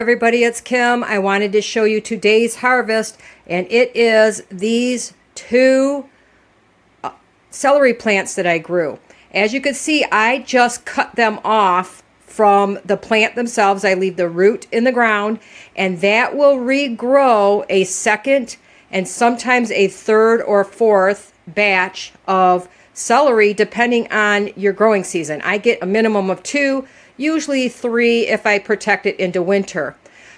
Everybody, it's Kim. I wanted to show you today's harvest, and it is these two celery plants that I grew. As you can see, I just cut them off from the plant themselves. I leave the root in the ground, and that will regrow a second and sometimes a third or fourth batch of celery depending on your growing season. I get a minimum of 2, usually 3 if I protect it into winter.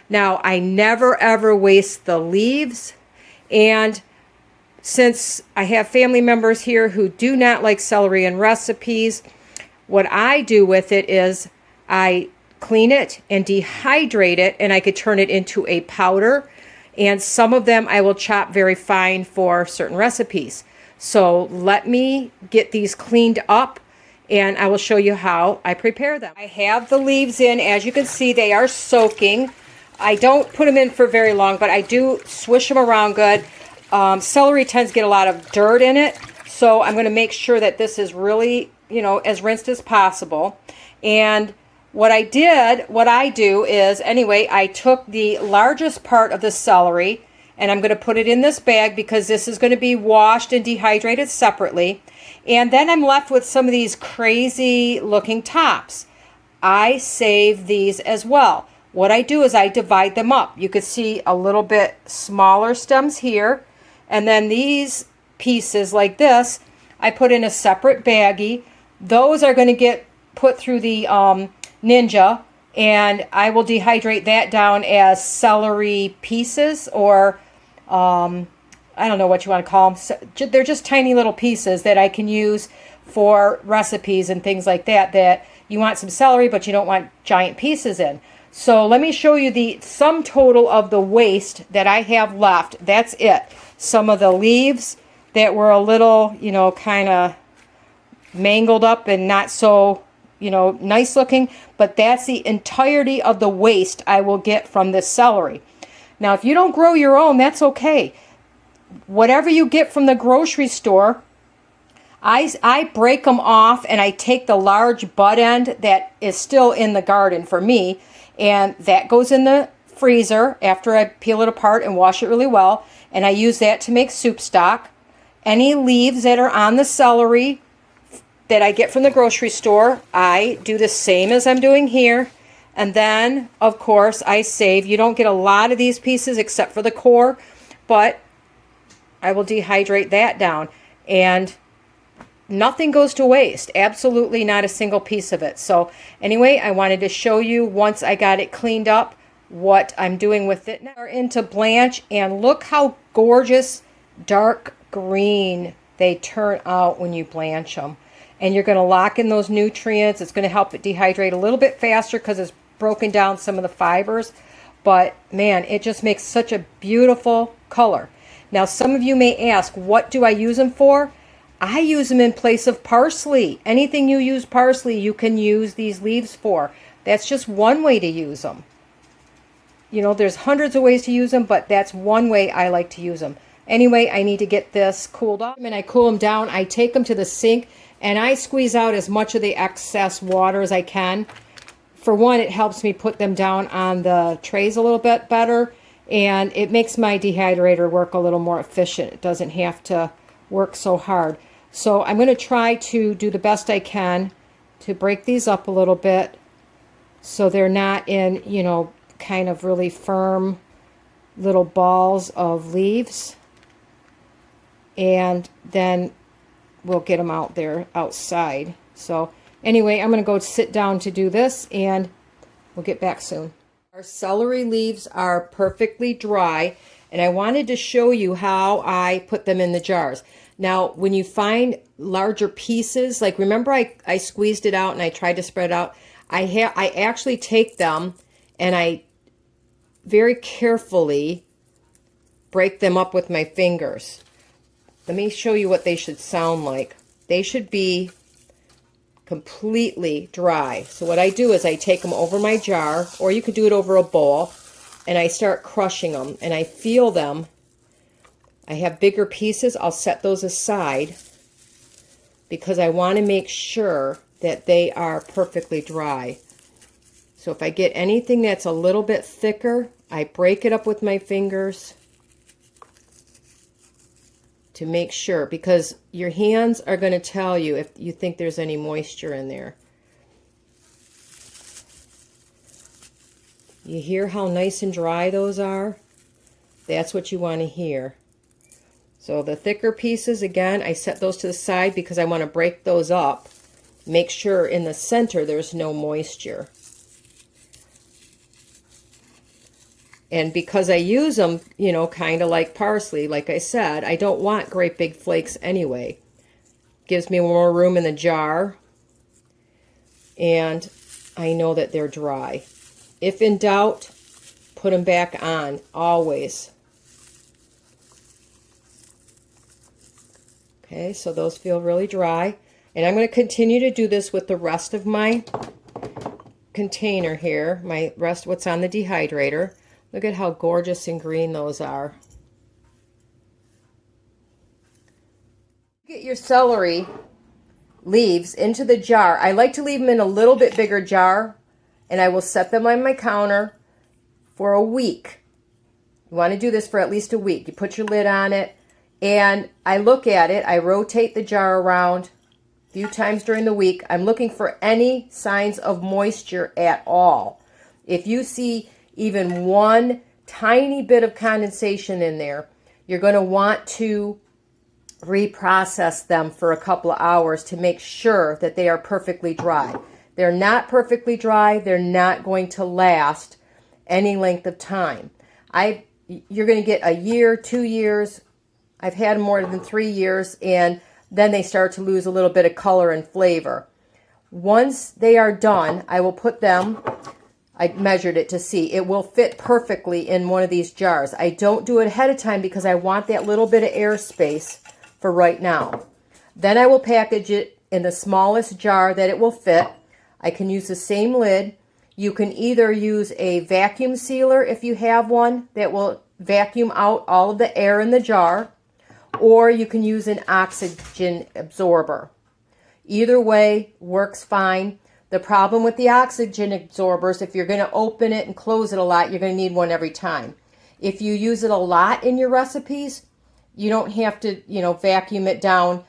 Now, I never ever waste the leaves, and since I have family members here who do not like celery in recipes, what I do with it is I clean it and dehydrate it, and I could turn it into a powder, and some of them I will chop very fine for certain recipes. So let me get these cleaned up, and I will show you how I prepare them. I have the leaves in. As you can see, they are soaking. I don't put them in for very long, but I do swish them around good. Celery tends to get a lot of dirt in it, so I'm going to make sure that this is really, as rinsed as possible. And what I do is, anyway, I took the largest part of the celery, and I'm going to put it in this bag because this is going to be washed and dehydrated separately. And then I'm left with some of these crazy looking tops. I save these as well. What I do is I divide them up. You can see a little bit smaller stems here, and then these pieces like this, I put in a separate baggie. Those are going to get put through the Ninja, and I will dehydrate that down as celery pieces, or I don't know what you want to call them. They're just tiny little pieces that I can use for recipes and things like that you want some celery but you don't want giant pieces in. So let me show you the sum total of the waste that I have left. That's it. Some of the leaves that were a little, kind of mangled up and not so, nice looking, but that's the entirety of the waste I will get from this celery. Now, if you don't grow your own, that's okay. Whatever you get from the grocery store, I break them off, and I take the large bud end that is still in the garden for me, and that goes in the freezer after I peel it apart and wash it really well, and I use that to make soup stock. Any leaves that are on the celery that I get from the grocery store, I do the same as I'm doing here. And then, of course, I save. You don't get a lot of these pieces except for the core, but I will dehydrate that down, and nothing goes to waste. Absolutely not a single piece of it. So anyway, I wanted to show you, once I got it cleaned up, what I'm doing with it. Now we're into blanch, and look how gorgeous dark green they turn out when you blanch them. And you're going to lock in those nutrients. It's going to help it dehydrate a little bit faster because it's broken down some of the fibers. But man, it just makes such a beautiful color. Now, some of you may ask, what do I use them for? I use them in place of parsley. Anything you use parsley, you can use these leaves for. That's just one way to use them. There's hundreds of ways to use them, but that's one way I like to use them. Anyway, I need to get this cooled off, and I cool them down. I take them to the sink, and I squeeze out as much of the excess water as I can. For one, it helps me put them down on the trays a little bit better, and it makes my dehydrator work a little more efficient. It doesn't have to work so hard. So I'm going to try to do the best I can to break these up a little bit so they're not in, kind of really firm little balls of leaves. And then we'll get them out there outside. So anyway, I'm going to go sit down to do this, and we'll get back soon. Our celery leaves are perfectly dry, and I wanted to show you how I put them in the jars. Now, when you find larger pieces, like remember I squeezed it out and I tried to spread it out, I actually take them and I very carefully break them up with my fingers. Let me show you what they should sound like. They should be completely dry. So what I do is I take them over my jar, or you could do it over a bowl, and I start crushing them, and I feel them. I have bigger pieces. I'll set those aside because I want to make sure that they are perfectly dry. So if I get anything that's a little bit thicker, I break it up with my fingers to make sure, because your hands are going to tell you if you think there's any moisture in there. You hear how nice and dry those are? That's what you want to hear. So the thicker pieces, again, I set those to the side because I want to break those up. Make sure in the center there's no moisture. And because I use them, you know, kind of like parsley, like I said, I don't want great big flakes anyway. Gives me more room in the jar. And I know that they're dry. If in doubt, put them back on, always. Okay, so those feel really dry. And I'm going to continue to do this with the rest of my container here, my rest what's on the dehydrator. Look at how gorgeous and green those are. Get your celery leaves into the jar. I like to leave them in a little bit bigger jar, and I will set them on my counter for a week. You want to do this for at least a week. You put your lid on it, and I look at it. I rotate the jar around a few times during the week. I'm looking for any signs of moisture at all. If you see even one tiny bit of condensation in there, you're going to want to reprocess them for a couple of hours to make sure that they are perfectly dry. They're not perfectly dry. They're not going to last any length of time. You're going to get a year, 2 years. I've had more than 3 years, and then they start to lose a little bit of color and flavor. Once they are done, I will put them, I measured it to see, it will fit perfectly in one of these jars. I don't do it ahead of time because I want that little bit of air space for right now. Then I will package it in the smallest jar that it will fit. I can use the same lid. You can either use a vacuum sealer if you have one that will vacuum out all of the air in the jar, or you can use an oxygen absorber. Either way works fine. The problem with the oxygen absorbers, if you're going to open it and close it a lot, you're going to need one every time. If you use it a lot in your recipes, you don't have to, vacuum it down.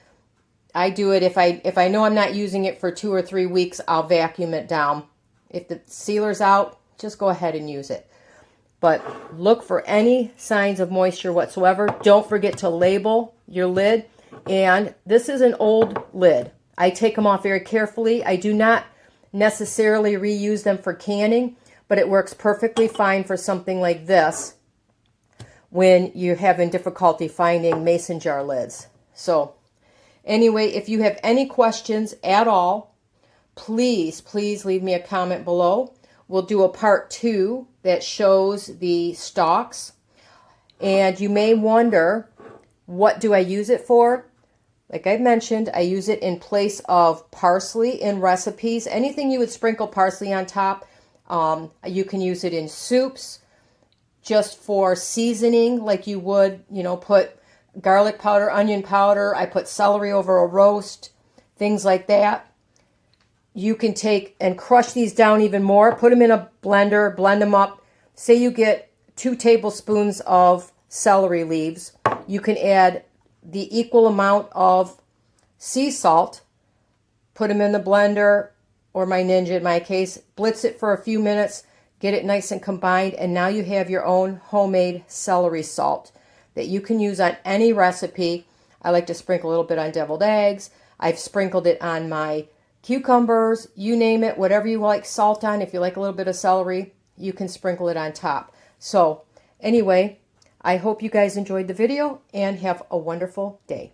I do it if I know I'm not using it for 2 or 3 weeks, I'll vacuum it down. If the sealer's out, just go ahead and use it. But look for any signs of moisture whatsoever. Don't forget to label your lid. And this is an old lid. I take them off very carefully. I do not necessarily reuse them for canning, but it works perfectly fine for something like this when you're having difficulty finding mason jar lids. So anyway, if you have any questions at all, please leave me a comment below. We'll do a part 2 that shows the stalks. And you may wonder, what do I use it for? Like I mentioned, I use it in place of parsley in recipes. Anything you would sprinkle parsley on top, you can use it in soups, just for seasoning, like you would, put garlic powder, onion powder. I put celery over a roast, things like that. You can take and crush these down even more, put them in a blender, blend them up. Say you get 2 tablespoons of celery leaves. You can add the equal amount of sea salt, put them in the blender, or my Ninja in my case, blitz it for a few minutes, get it nice and combined, and now you have your own homemade celery salt that you can use on any recipe. I like to sprinkle a little bit on deviled eggs. I've sprinkled it on my cucumbers, you name it, whatever you like salt on. If you like a little bit of celery, you can sprinkle it on top. So anyway, I hope you guys enjoyed the video and have a wonderful day.